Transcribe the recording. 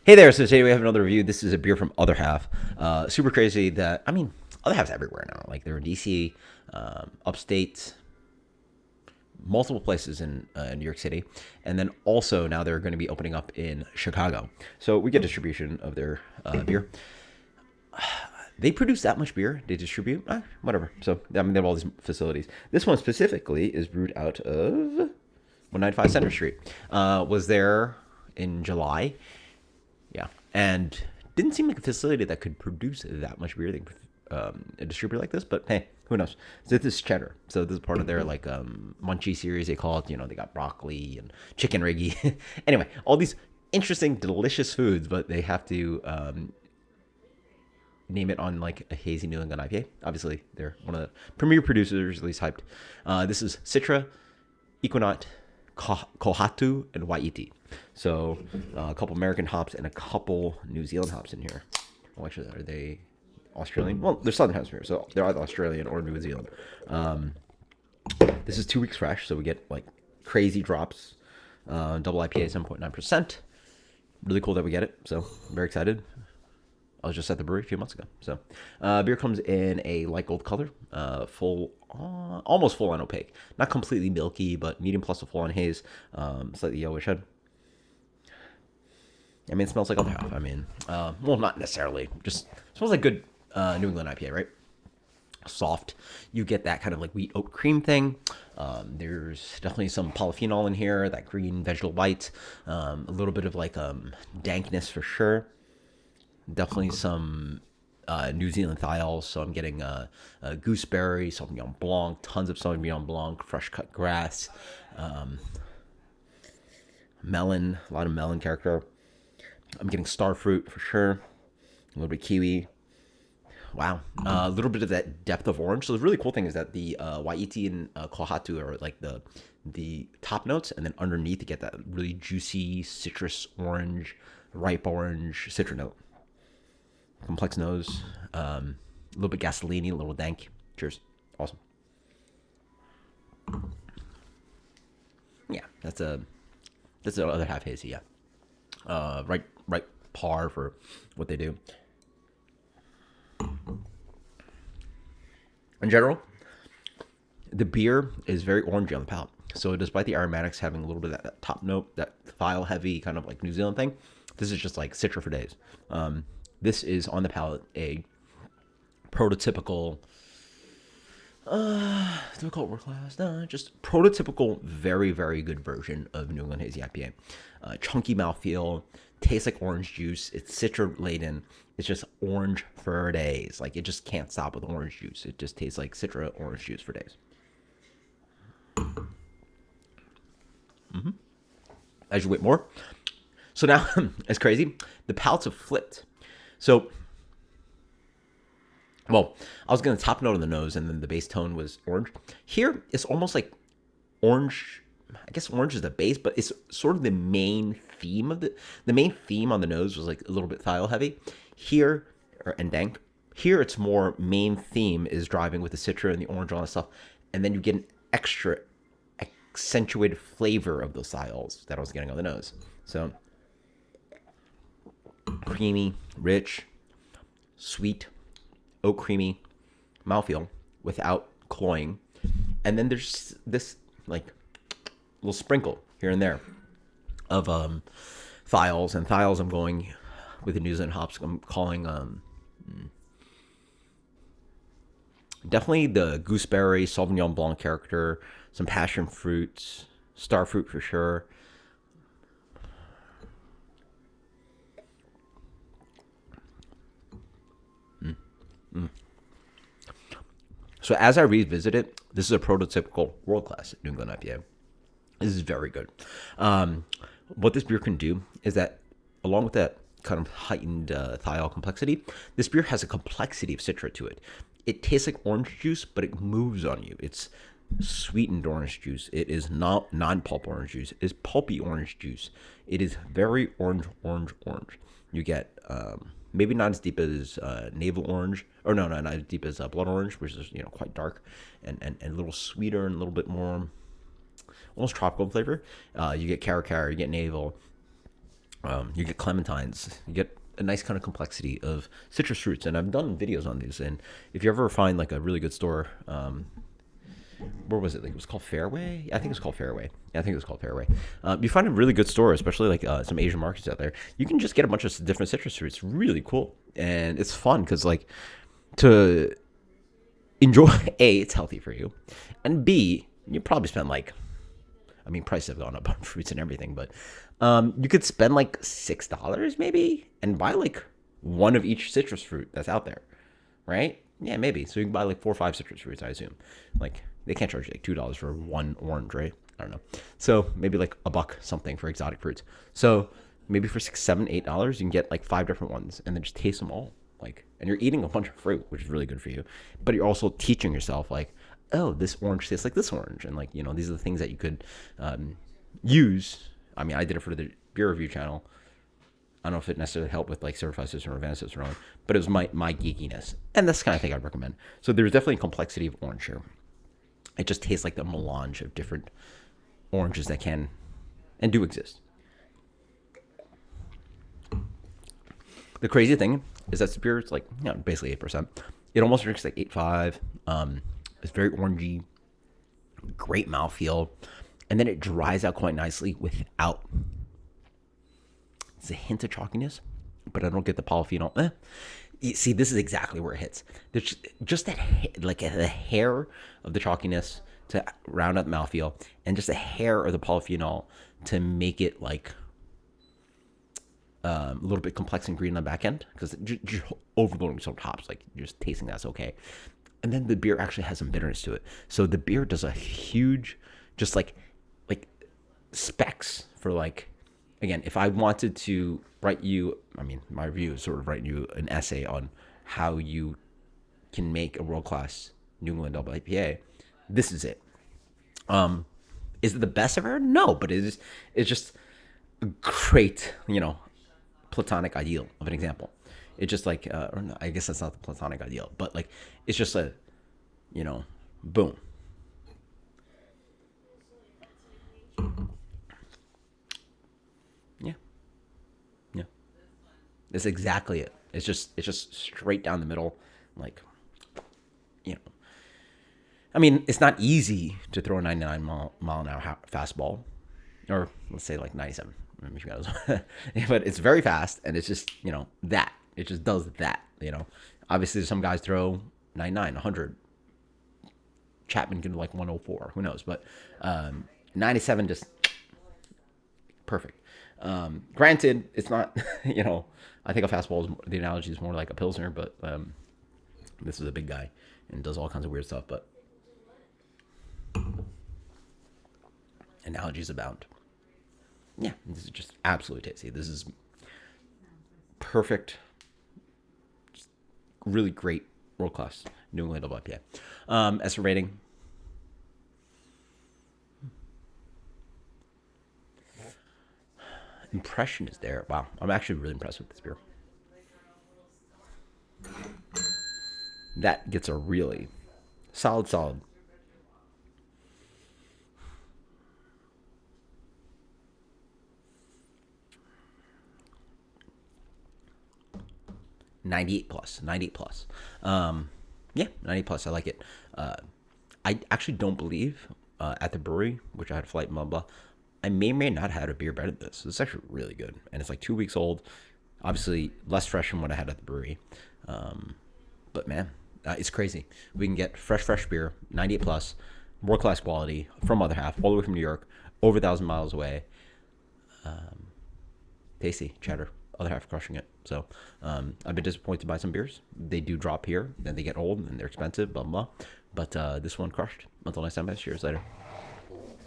Hey there, so today we have another review. This is a beer from Other Half. Super crazy that, Other Half's everywhere now. Like they're in DC, upstate, multiple places in New York City. And then also now they're going to be opening up in Chicago. So we get distribution of their beer. They produce that much beer, they distribute, whatever. So, they have all these facilities. This one specifically is brewed out of 195 Center Street. Was there in July. Yeah, and didn't seem like a facility that could produce that much beer. A distributor like this, but hey, who knows? So this is Cheddar. So this is part of their like Munchie series. They call it. They got broccoli and chicken riggy. Anyway, all these interesting, delicious foods, but they have to name it on like a hazy New England IPA. Obviously, they're one of the premier producers, at least hyped. This is Citra, Equinox, Kohatu, and Waiti. So a couple American hops and a couple New Zealand hops in here. Well, actually, are they Australian? Well, they're Southern Hemisphere, so they're either Australian or New Zealand. This is 2 weeks fresh, so we get like crazy drops. Double IPA, 7.9%. Really cool that we get it. So very excited. I was just at the brewery a few months ago. So, beer comes in a light gold color, almost full on opaque. Not completely milky, but medium plus a full on haze, slightly yellowish head. It smells like Other Half. Well, not necessarily. Just smells like good New England IPA, right? Soft. You get that kind of like wheat oat cream thing. There's definitely some polyphenol in here, that green vegetal white. A little bit of like dankness for sure. Definitely some New Zealand thiols. So I'm getting gooseberry, Sauvignon Blanc, tons of Sauvignon Blanc, fresh cut grass, melon, a lot of melon character. I'm getting star fruit for sure, a little bit kiwi. Wow, a little bit of that depth of orange. So the really cool thing is that the Waiti and Kohatu are like the top notes, and then underneath you get that really juicy citrus orange, ripe orange citra note. Complex nose, a little bit gasoline, a little dank. Cheers. Awesome. Yeah, that's the Other Half hazy. Yeah, right par for what they do. In general, the beer is very orangey on the palate. So despite the aromatics having a little bit of that top note, that file heavy kind of like New Zealand thing, this is just like citra for days. This is on the palate a prototypical, difficult work class, just prototypical, very, very good version of New England Hazy IPA. Chunky mouthfeel, tastes like orange juice. It's citra laden. It's just orange for days. Like it just can't stop with orange juice. It just tastes like citra orange juice for days. As you wait more. So now, it's crazy. The palates have flipped. So, well, I was going to top note on the nose, and then the base tone was orange. Here, it's almost like orange. I guess orange is the base, but it's sort of the main theme of the main theme on the nose was like a little bit thiol heavy. Here, and dank. Here, it's more main theme is driving with the citra and the orange and all that stuff, and then you get an extra accentuated flavor of those thiols that I was getting on the nose. So creamy, rich, sweet, oat creamy mouthfeel without cloying. And then there's this like little sprinkle here and there of thiols. And thiols I'm going with the New Zealand hops. I'm calling definitely the gooseberry, Sauvignon Blanc character, some passion fruits, star fruit for sure. So as I revisit it, this is a prototypical world-class New England IPA. This is very good. What this beer can do is that, along with that kind of heightened thiol complexity, this beer has a complexity of citra to it. It tastes like orange juice, but it moves on you. It's sweetened orange juice. It is not non-pulp orange juice. It is pulpy orange juice. It is very orange. You get maybe not as deep as navel orange, or no, not as deep as blood orange, which is quite dark and a little sweeter and a little bit more almost tropical flavor. You get cara, you get navel, You get clementines. You get a nice kind of complexity of citrus fruits. And I've done videos on these. And if you ever find like a really good store, where was it? Like it was called Fairway. I think it was called Fairway. Yeah, I think it was called Fairway. You find a really good store, especially like some Asian markets out there. You can just get a bunch of different citrus fruits. Really cool, and it's fun because like to enjoy. A, it's healthy for you, and B, you probably spend like, I mean, prices have gone up on fruits and everything, but you could spend like $6 maybe and buy like one of each citrus fruit that's out there, right? Yeah, maybe. So you can buy like 4 or 5 citrus fruits, I assume. Like they can't charge you like $2 for one orange, right? I don't know. So maybe like a buck something for exotic fruits. So maybe for $6, $7, $8, you can get like 5 different ones and then just taste them all. Like, and you're eating a bunch of fruit, which is really good for you. But you're also teaching yourself like, oh, this orange tastes like this orange, and like these are the things that you could use. I mean, I did it for the beer review channel. I don't know if it necessarily helped with like certified system or advanced system, but it was my geekiness, and that's the kind of thing I'd recommend. So there's definitely a complexity of orange here. It just tastes like the melange of different oranges that can and do exist. The crazy thing is that this beer is like basically 8%. It almost drinks like 8.5. It's very orangey, great mouthfeel, and then it dries out quite nicely without. It's a hint of chalkiness, but I don't get the polyphenol. You see, this is exactly where it hits. There's just that, like the hair of the chalkiness to round out the mouthfeel, and just a hair of the polyphenol to make it like a little bit complex and green on the back end, because just overloading some hops, like just tasting that's okay. And then the beer actually has some bitterness to it. So the beer does a huge, just like specs for like, again, if I wanted to write you, I mean, my review is sort of writing you an essay on how you can make a world-class New England double IPA, this is it. Is it the best I've ever? No, but it's just a great, platonic ideal of an example. It's just like, or no, I guess that's not the platonic ideal, but like, it's just a, boom. Yeah. Yeah. That's exactly it. It's just straight down the middle. Like, I mean, it's not easy to throw a 99 mile an hour fastball, or let's say like 97. But it's very fast, and it's just, that. It just does that, Obviously, some guys throw 99, 100. Chapman can do like 104. Who knows? But 97 just perfect. Granted, it's not, I think a fastball is, the analogy is more like a Pilsner, but this is a big guy and does all kinds of weird stuff, but analogies abound. Yeah, this is just absolutely tasty. This is perfect, just really great, world-class New England double IPA. As for rating, impression is there. Wow, I'm actually really impressed with this beer. That gets a really solid 98 plus. 98 plus. Yeah, 90 plus. I like it. I actually don't believe at the brewery, which I had a flight, blah, blah, I may or may not have had a beer better than this. It's actually really good. And it's like 2 weeks old. Obviously, less fresh than what I had at the brewery. But man, it's crazy. We can get fresh beer, 98 plus, world-class quality from Other Half, all the way from New York, over 1,000 miles away. Tasty, Cheddar. Other Half crushing it. So I've been disappointed by some beers. They do drop here, then they get old, and they're expensive, blah, blah. But this one crushed. Until next time, guys. Cheers later.